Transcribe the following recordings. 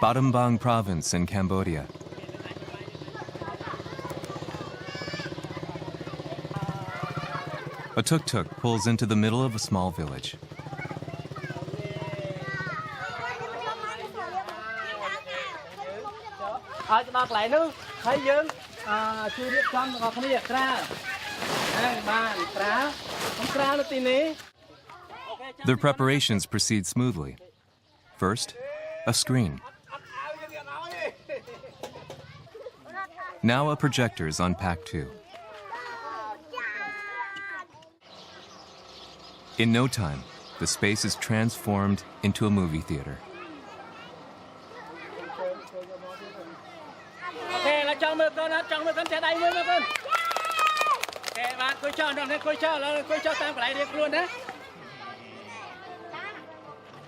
Battambang province in Cambodia. A tuk-tuk pulls into the middle of a small village. The preparations proceed smoothly. First, a screen. Now a projector is unpacked too. In no time, the space is transformed into a movie theater.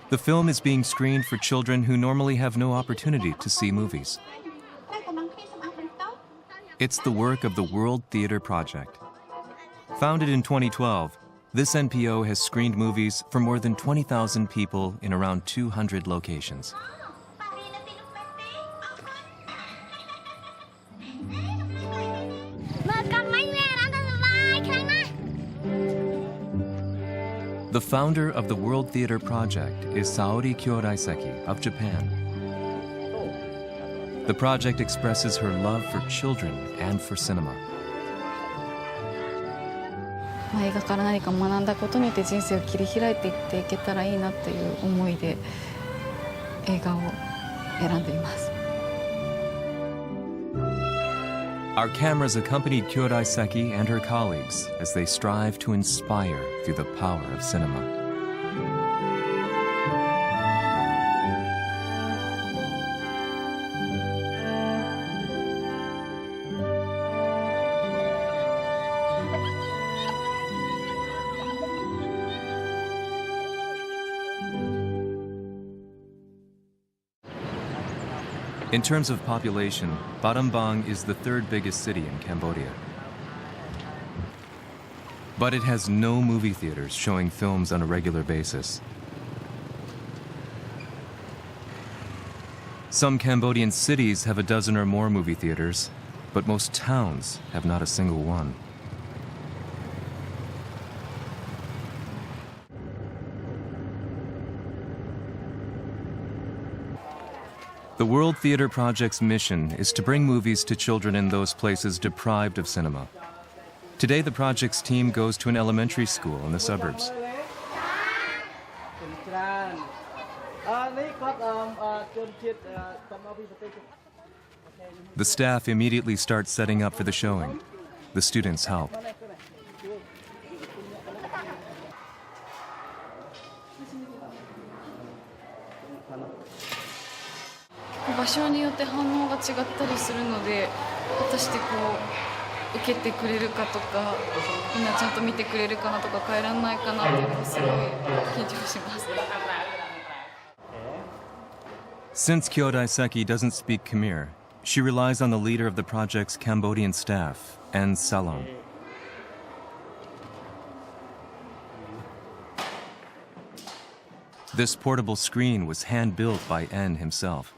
The film is being screened for children who normally have no opportunity to see movies. It's the work of the World Theater Project. Founded in 2012, this NPO has screened movies for more than 20,000 people in around 200 locations. The founder of the World Theater Project is Saori Kyodaiseki of Japan. The project expresses her love for children and for cinema. 映画から何か学んだことによって人生を切り開いていっていけたらいいなっていう思いで映画を選んでいます。 Our cameras accompanied Kyodaiseki and her colleagues as they strive to inspire through the power of cinema. In terms of population, Battambang is the third biggest city in Cambodia. But it has no movie theaters showing films on a regular basis. Some Cambodian cities have a dozen or more movie theaters, but most towns have not a single one. The World Theater Project's mission is to bring movies to children in those places deprived of cinema. Today, the project's team goes to an elementary school in the suburbs. The staff immediately starts setting up for the showing. The students help. 場所によって反応が違ったりするので、果たしてこう受けてくれるかとか、みんなちゃんと見てくれるかなとか変えられないかなっていうのがすごい緊張します。 Since Kyodaiseki doesn't speak Khmer, she relies on the leader of the project's Cambodian staff, N. Salom. This portable screen was hand-built by N himself.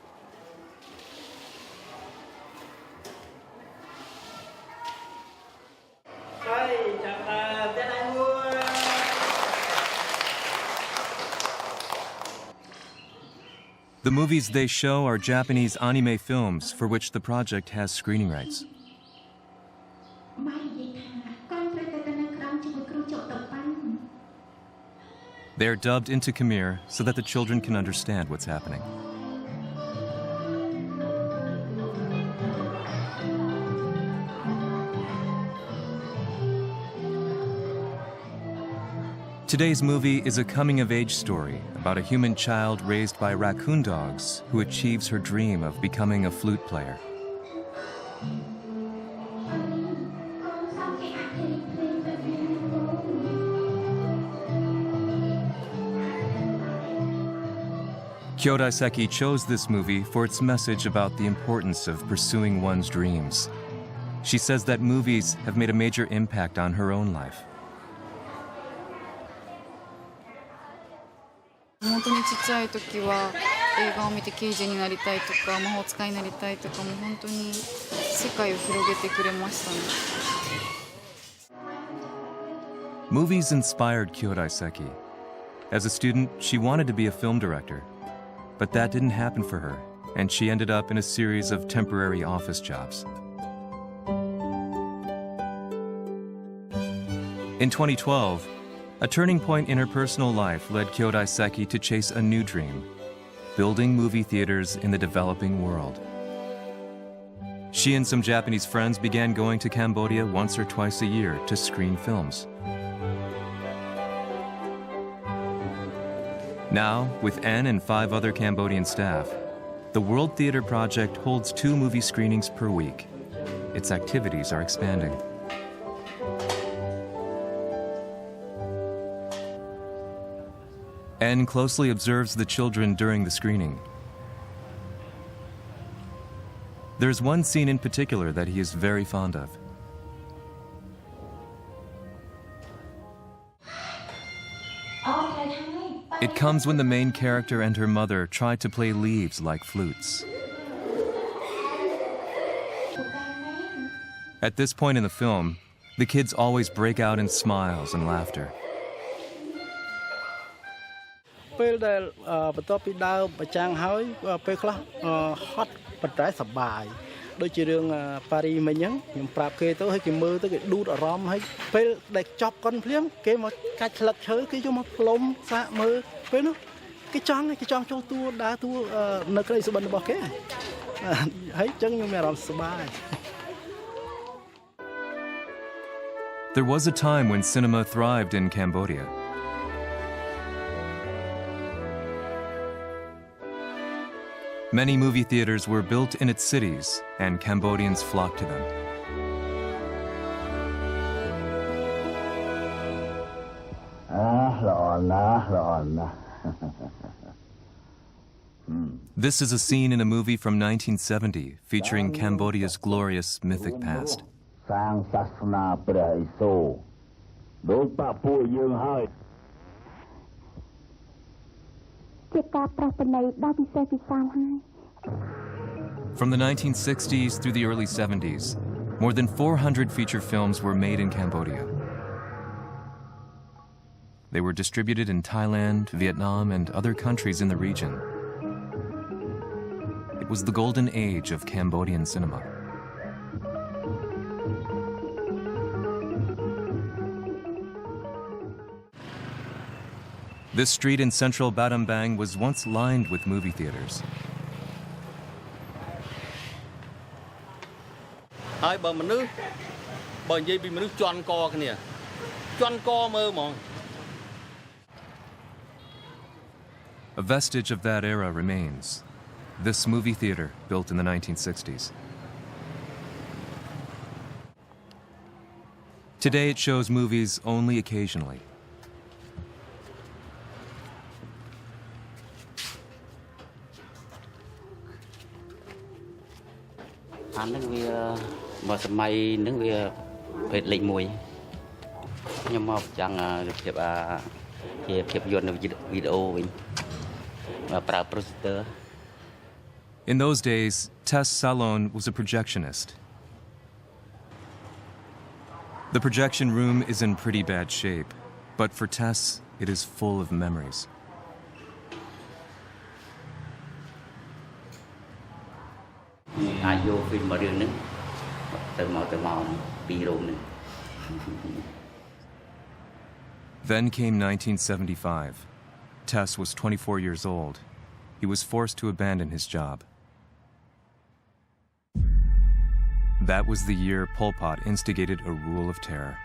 The movies they show are Japanese anime films for which the project has screening rights. They are dubbed into Khmer so that the children can understand what's happening. Today's movie is a coming-of-age story about a human child raised by raccoon dogs who achieves her dream of becoming a flute player. Kyodaiseki chose this movie for its message about the importance of pursuing one's dreams. She says that movies have made a major impact on her own life. 本当にちっちゃい時は映画を見て刑事になりたいとか魔法使いになりたいとかも本当に世界を広げてくれましたね。Movies inspired Kyodai Seki. As a student, she wanted to be a film director. But that didn't happen for her, and she ended up in a series of temporary office jobs. In 2012, a turning point in her personal life led Kyodai Seki to chase a new dream: building movie theaters in the developing world. She and some Japanese friends began going to Cambodia once or twice a year to screen films. Now, with N and 5 other Cambodian staff, the World Theater Project holds 2 movie screenings per week. Its activities are expanding. N closely observes the children during the screening. There's one scene in particular that he is very fond of. It comes when the main character and her mother try to play leaves like flutes. At this point in the film, the kids always break out in smiles and laughter. ពេលដែលបន្ទាប់ពីដើរប្រចាំងហើយពេលខ្លះហត់ប៉ុន្តែសប្បាយដូចជារឿងប៉ារីមិញហ្នឹងខ្ញុំប្រាប់គេទៅឲ្យគេមើលទៅគេដួតអារម្មណ៍ហើយពេលដែលចប់កុនភ្លាមគេមកកាច់ស្លឹកឈើគេយកមកផ្លុំសាកមើលពេលនោះគេចង់ចូលតួដើរតួនៅក្តីសុបិនរបស់គេហើយអញ្ចឹងខ្ញុំមានអារម្មណ៍សប្បាយ There was a time when cinema thrived in Cambodia. Many movie theaters were built in its cities, and Cambodians flocked to them. This is a scene in a movie from 1970 featuring Cambodia's glorious mythic past. From the 1960s through the early 70s, more than 400 feature films were made in Cambodia. They were distributed in Thailand, Vietnam, and other countries in the region. It was the golden age of Cambodian cinema. This street in central Battambang was once lined with movie theaters. ហើយបើមនុស្សបើនិយាយពីមនុស្សជន់កគ្នាជន់កមើលហ្មង A vestige of that era remains. This movie theater built in the 1960s. Today it shows movies only occasionally. In those days, Tess Salon was a projectionist. The projection room is in pretty bad shape, but for Tess, it is full of memories. Then came 1975. Tess was 24 years old. He was forced to abandon his job. That was the year Pol Pot instigated a rule of terror.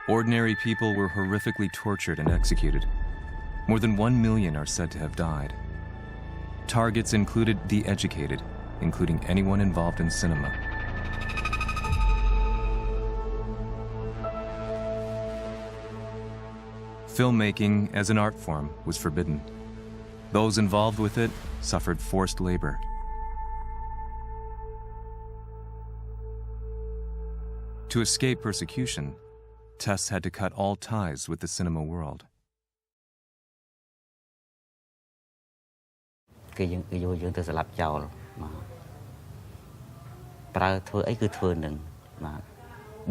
Ordinary people were horrifically tortured and executed. More than 1 million are said to have died. Targets included the educated, including anyone involved in cinema. Filmmaking as an art form was forbidden. Those involved with it suffered forced labor. To escape persecution, Tess had to cut all ties with the cinema world. គេយើងទៅស្លាប់ចោលបាទប្រើធ្វើអីគឺធ្វើនឹងបាទ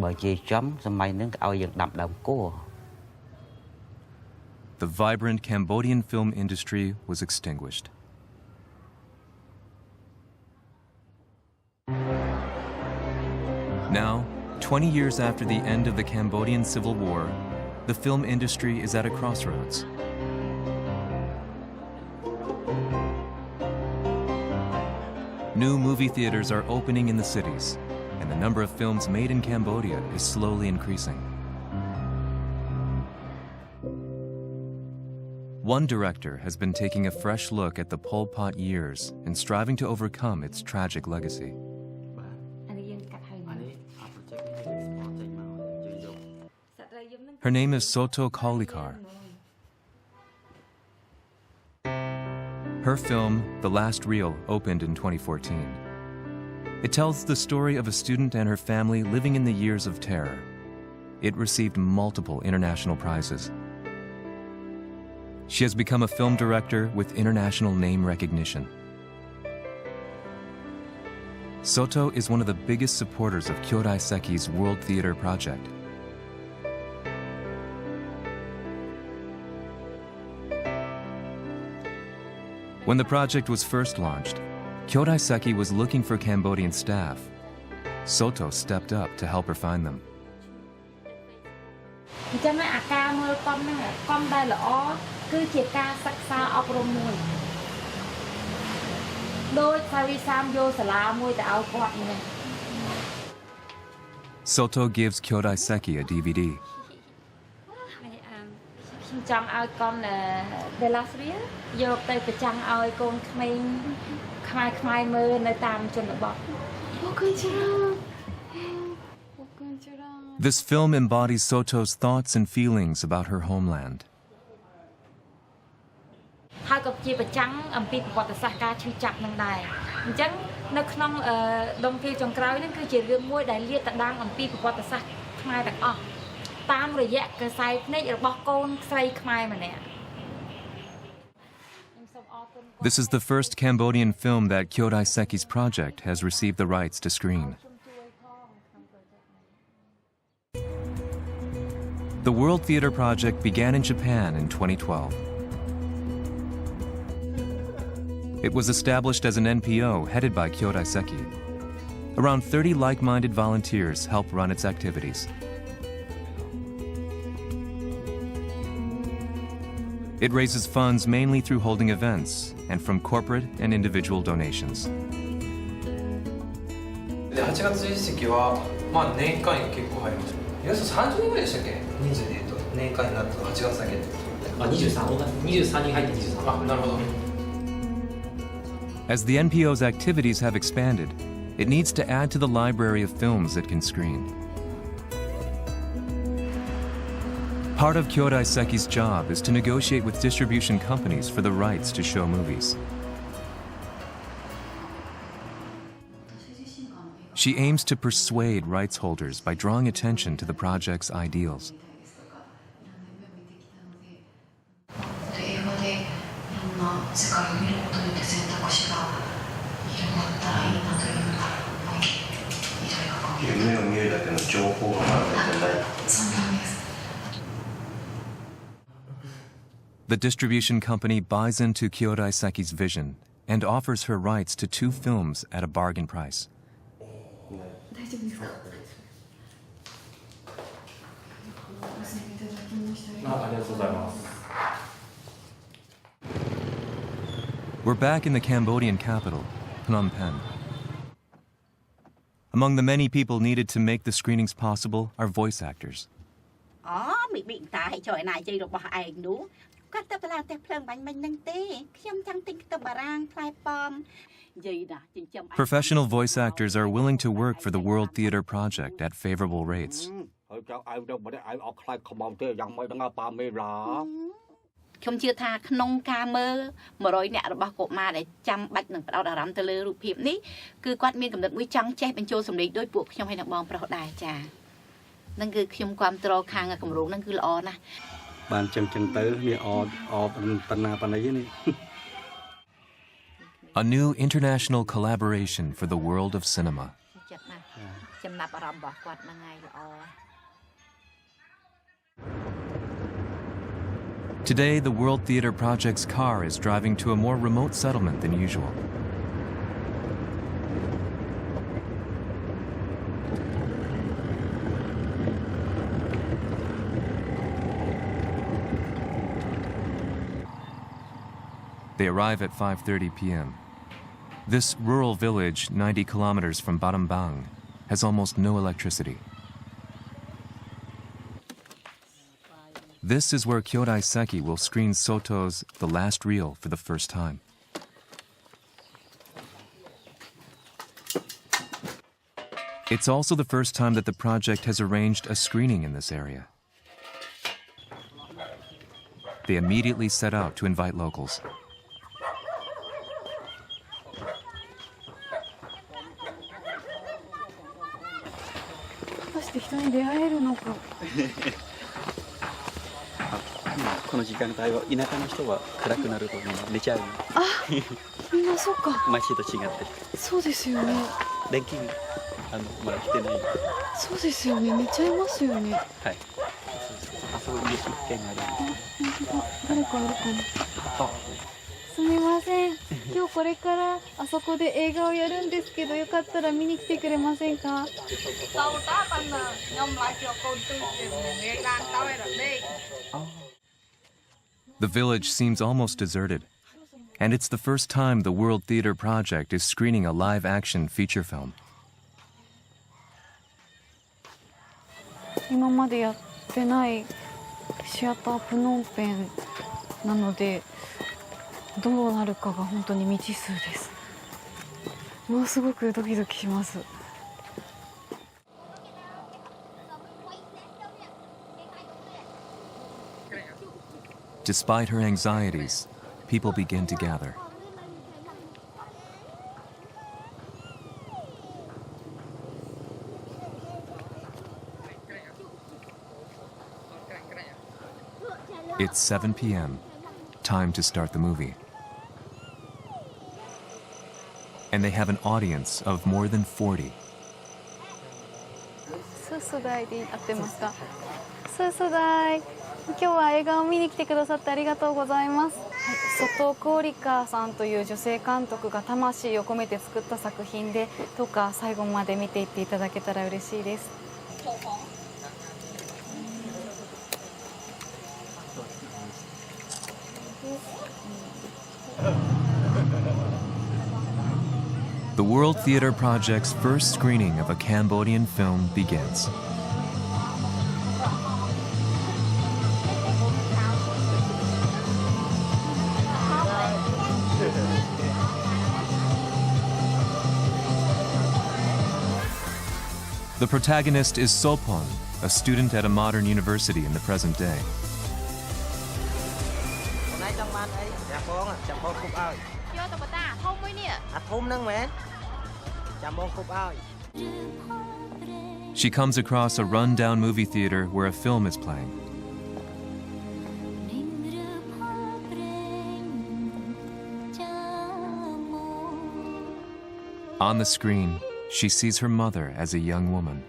បើជាចំសម័យនឹងឲ្យយើងដាំដើមគោ The vibrant Cambodian film industry was extinguished. Now, 20 years after the end of the Cambodian Civil War, the film industry is at a crossroads. New movie theaters are opening in the cities, and the number of films made in Cambodia is slowly increasing. One director has been taking a fresh look at the Pol Pot years and striving to overcome its tragic legacy. Her name is Soto Kolikar. Her film, The Last Reel, opened in 2014. It tells the story of a student and her family living in the years of terror. It received multiple international prizes. She has become a film director with international name recognition. Soto is one of the biggest supporters of Kyodai Seki's World Theater Project. When the project was first launched, Kyodai Seki was looking for Cambodian staff. Soto stepped up to help her find them. Soto gives Kyodai Seki a DVD. This film embodies Soto's thoughts and feelings about her homeland. This is the first Cambodian film that Kyodai Seki's project has received the rights to screen. The World Theater Project began in Japan in 2012. It was established as an NPO headed by Kyodai Seki. Around 30 like-minded volunteers help run its activities. It raises funds mainly through holding events and from corporate and individual donations. As the NPO's activities have expanded, it needs to add to the library of films it can screen. Part of Kyodai Seki's job is to negotiate with distribution companies for the rights to show movies. She aims to persuade rights holders by drawing attention to the project's ideals. The distribution company buys into Kyodai Seki's vision and offers her rights to 2 films at a bargain price. We're back in the Cambodian capital, Phnom Penh. Among the many people needed to make the screenings possible are voice actors. Professional voice actors are willing to work for the World Theater Project at favorable rates. A new international collaboration for the world of cinema. Today, the World Theatre Project's car is driving to a more remote settlement than usual. They arrive at 5:30 p.m. This rural village, 90 kilometers from Battambang, has almost no electricity. This is where Kyodai Seki will screen Soto's The Last Reel for the first time. It's also the first time that the project has arranged a screening in this area. They immediately set out to invite locals. 人に出会えるのか。この時間帯は田舎の人は暗くなるとみんな寝ちゃう。あ、みんなそうか。毎週と違って。そうですよね。電気まだ来てない。そうですよね。寝ちゃいますよね。はい。あそこに一軒あります。誰かいるかな。あ。すみません。今日これからあそこで映画をやるんですけど、よかったら見に来てくれませんか。The village seems almost deserted, and it's the first time the World Theatre Project is screening a live-action feature film. 今までやってないシアタープノンペンなので、どうなるかが本当に未知数です。ものすごくドキドキします。Despite her anxieties, people begin to gather. It's 7 p.m. Time to start the movie. And they have an audience of more than 40. スースダイで合ってますか。スースダイ、今日は映画を見に来てくださってありがとうございます。はい、外クオリカさんという女性監督が魂を込めて作った作品で、どうか最後まで見ていっていただけたら嬉しいです。The World Theatre Project's first screening of a Cambodian film begins. The protagonist is Sopon, a student at a modern university in the present day. She comes across a run-down movie theater where a film is playing. On the screen, she sees her mother as a young woman.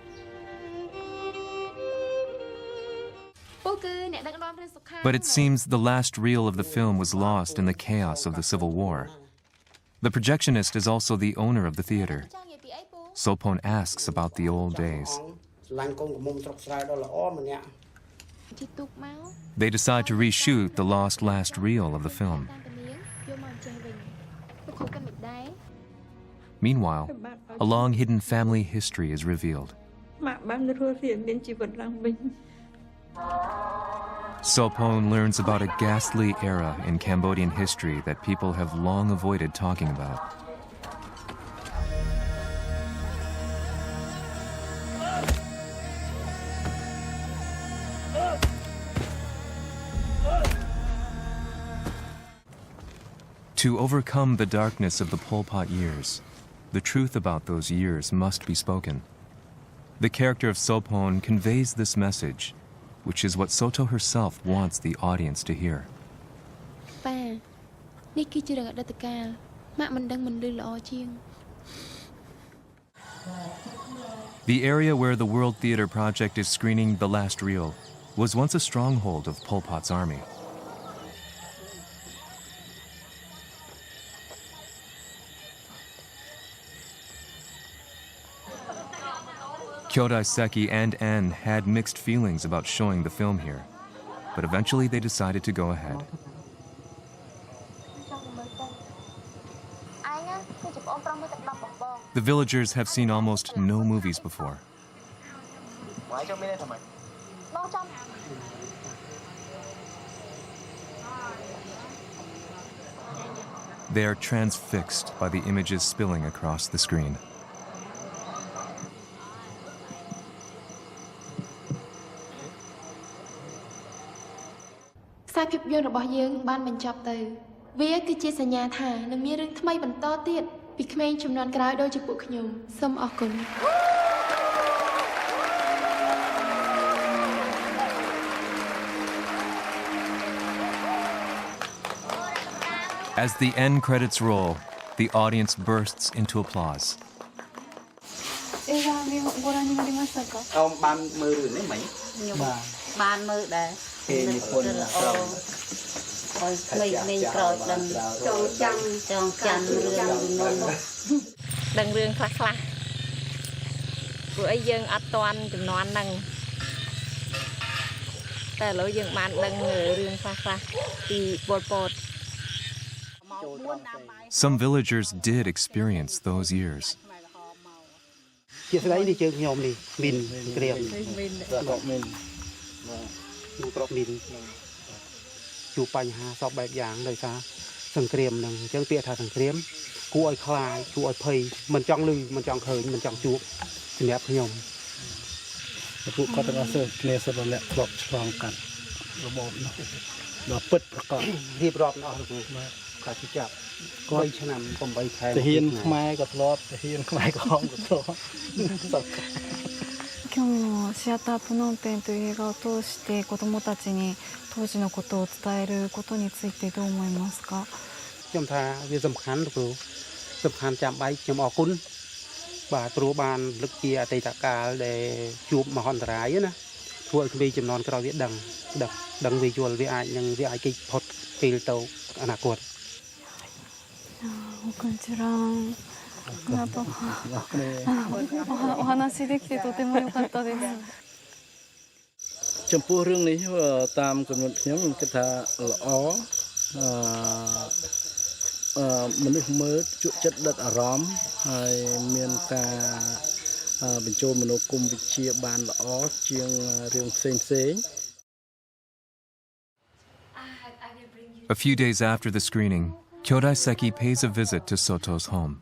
But it seems the last reel of the film was lost in the chaos of the Civil War. The projectionist is also the owner of the theater. Sopon asks about the old days. They decide to reshoot the lost last reel of the film. Meanwhile, a long-hidden family history is revealed. Sopon learns about a ghastly era in Cambodian history that people have long avoided talking about. To overcome the darkness of the Pol Pot years, the truth about those years must be spoken. The character of Sopon conveys this message, which is what Soto herself wants the audience to hear. ប៉ានេះគឺជារឿងអតីតកាល ម៉ាក់មិនដឹងមិនឮល្អជាង The area where the World Theatre Project is screening The Last Reel was once a stronghold of Pol Pot's army. Kyodai Seki and Anne had mixed feelings about showing the film here, but eventually they decided to go ahead. The villagers have seen almost no movies before. They are transfixed by the images spilling across the screen. ខ្សែភាពយន្តរបស់យើងបានបញ្ចប់ទៅវាគឺជាសញ្ញាថានឹងមានរឿងថ្មីបន្តទៀតពីក្មេងជំនាន់ក្រោយដូចជាពួកខ្ញុំសូមអរគុណ As the end credits roll, the audience bursts into applause. 映画ご覧になりましたか Ông ban mơ rồi đấy mày. បានមើលដែរ Thì nhịp quân sau. ឲ្យក្មេងៗក្រោយដឹងចូលចាំចងចាំរឿងមុនដឹងរឿងខ្លះៗព្រោះអីយើងអត់តាន់ចំនួនហ្នឹងតែឥឡូវយើងបានដឹងរឿងខ្លះៗពីពលពត Some villagers did experience those years. ជាស្ដីនេះជើងខ្ញុំនេះមីនក្រៀមប្រកមីនប្រកមីនជួបបញ្ហាសពបែបយ៉ាងដោយសារសង្គ្រាមហ្នឹងអញ្ចឹងពាក្យថាសង្គ្រាមគួរឲ្យខ្លាចគួរឲ្យភ័យមិនចង់លឺមិនចង់ឃើញមិនចង់ជួបសម្រាប់ខ្ញុំពួកគាត់ទាំងអស់គ្នាសុទ្ធតែអ្នកធ្លាប់ឆ្លងកាត់របបនោះដល់ពិតប្រកបរៀបរាប់អស់លោកគាត់ជិះចាប់គាត់ឆ្នាំ 8 ខែទាហានខ្មែរក៏ធ្លាប់ទាហានខ្មែរក្រហមក៏ធ្លាប់ 今日のシアタープノンペンという映画を通して子どもたちに当時のことを伝えることについてどう思いますか ខ្ញុំថាវាសំខាន់លោកគ្រូសំខាន់ចាំបាច់ខ្ញុំអរគុណបាទព្រោះបានលើកជាអតីតកាលដែលជួបមហន្តរាយណាធ្វើឲ្យក្មេងចំនួនក្រោយវាដឹងវាយល់វាអាចនឹងវាអាចគេផុតពេលទៅអនាគត こんにちは。お話できてとても良かったです。 ចំពោះរឿងនេះតាមកំណត់ខ្ញុំគិតថាល្អមនុស្សមើលជក់ចិត្តដិតអារម្មណ៍ហើយមានការបញ្ចូលមនោគមវិជ្ជាបានល្អជាងរឿងផ្សេង A few days after the screening, Kyodai Seki pays a visit to Soto's home.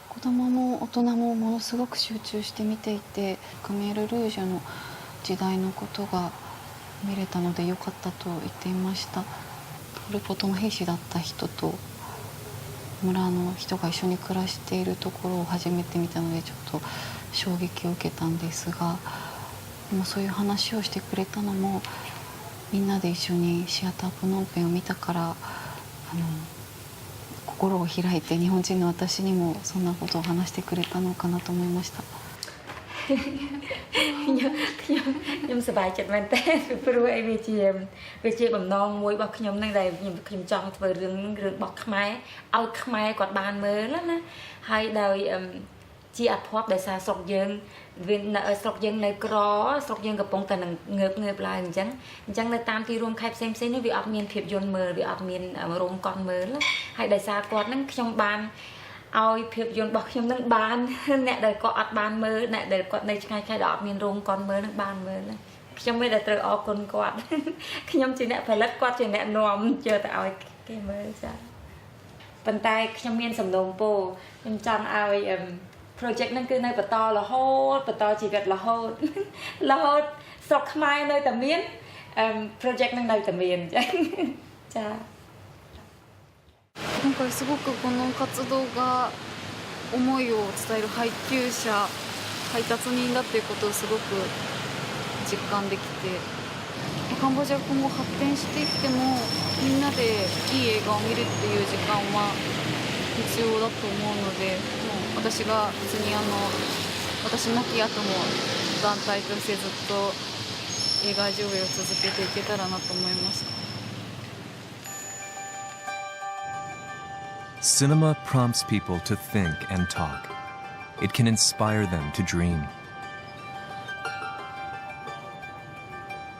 子供も大人もものすごく集中して見ていてクメール・ルージュの時代のことが見れたので良かったと言っていました。ポル・ポトの兵士だった人と村の人が一緒に暮らしているところを初めて見たのでちょっと衝撃を受けたんですが、でもそういう話をしてくれたのもみんなで一緒にシアタープノンペンを見たから心を開いて日本人の私にもそんなことを話してくれたのかなと思いました。 ខ្ញុំសប្បាយចិត្តមែនតើព្រោះអីវាជាបំណងមួយរបស់ខ្ញុំនឹងដែលខ្ញុំចង់ធ្វើរឿងរបស់ខ្មែរឲ្យខ្មែរគាត់បានមើលណាហើយដោយជាអភ័ព្វដោយសារស្រុកយើងស្រុកយើងនៅក្រស្រុកយើងកំពុងតែងើបឡើងអញ្ចឹងនៅតាមទីរួមខេត្តផ្សេងៗនេះវាអត់មានភាពយន្តមើលវាអត់មានរោងកុនមើលហើយដោយសារគាត់ហ្នឹងខ្ញុំបានឲ្យភាពយន្តរបស់ខ្ញុំនឹងបានអ្នកដែលគាត់អត់បានមើលអ្នកដែលគាត់នៅឆ្ងាយៗដែលអត់មានរោងកុនមើលនឹងបានមើលខ្ញុំមិនដែលត្រូវអរគុណគាត់ខ្ញុំជាអ្នកផលិតគាត់ជាអ្នកនាំជឿទៅឲ្យគេមើលចាប៉ុន្តែខ្ញុំមានសំណូមពរខ្ញុំចង់ឲ្យ project ហ្នឹងគឺនៅបន្តរហូតបន្តជីវិតរហូតស្រុកខ្មែរនៅតែមាន project ហ្នឹងនៅតែមានចា 今回すごくこの活動が思いを伝える配給者配達人だっていうことをすごく実感できてカンボジアが今後発展していってもみんなでいい映画を見るっていう時間は必要だと思うので、もう私が別に私亡き後も団体としてずっと映画上映を続けていけたらなと思いました。Cinema prompts people to think and talk. It can inspire them to dream.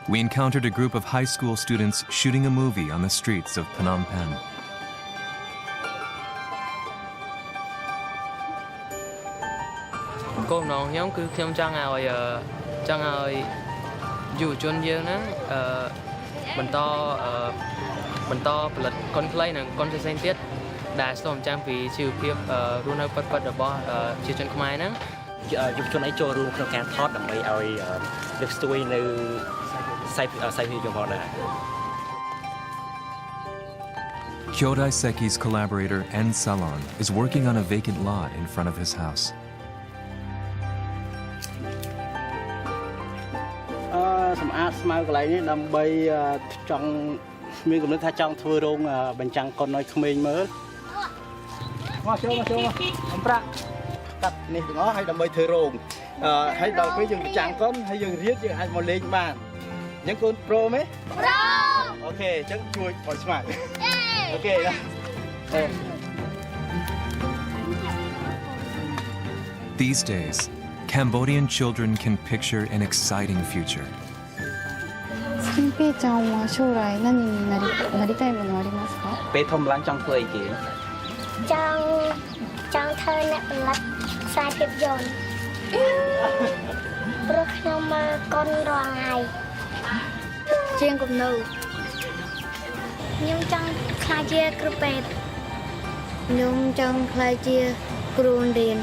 We encountered a group of high school students shooting a movie on the streets of Phnom Penh. Cô nói nhóm cứ thêm trang nào dù chuyên dương đó mình toផលិត conclave និង concentration ទៀតដែលស្ទង់ចាំពីជីវភាពរស់នៅពិតៗរបស់ជាជនខ្មែរហ្នឹងយុវជនឯងចូលរួមក្នុងការថតដើម្បីឲ្យលើកស្ទួយនៅខ្សែភាពយន្តផងដែរ Kyodai Seki's collaborator En Salon is working on a vacant lot in front of his house. សម្អាតស្មៅកន្លែងនេះដើម្បីចង់មានគំនិតថាចង់ធ្វើរោងបញ្ចាំងកុនឲ្យក្មេងមើលមកចូលអំប្រាក់កាត់នេះទាំងអស់ហើយដើម្បីធ្វើរោងហើយដល់ពេលយើងបញ្ចាំងកុនហើយយើងរៀនយើងអាចមកលេងបានអញ្ចឹងកូនប្រូទេប្រូអូខេអញ្ចឹងជួយឲ្យស្មៅអូខេ These days, Cambodian children can picture an exciting future. 新平ちゃんは将来何になりたいものありますか？ ពេលធំឡើងចង់ធ្វើអីគេ ចង់ធ្វើអ្នកផលិតខ្សែភាពយន្តព្រោះខ្ញុំមើលកុនរាល់ថ្ងៃជាងគំនូរខ្ញុំចង់ខ្លាចជាគ្រូពេទ្យខ្ញុំចង់ខ្លាចជាគ្រូរៀន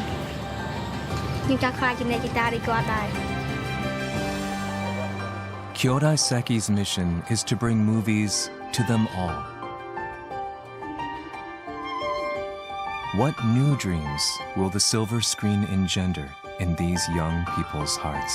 ខ្ញុំចង់ខ្លាចជាអ្នកជិតាដូចគាត់ដែរ Kyodai Seki's mission is to bring movies to them all. What new dreams will the silver screen engender in these young people's hearts?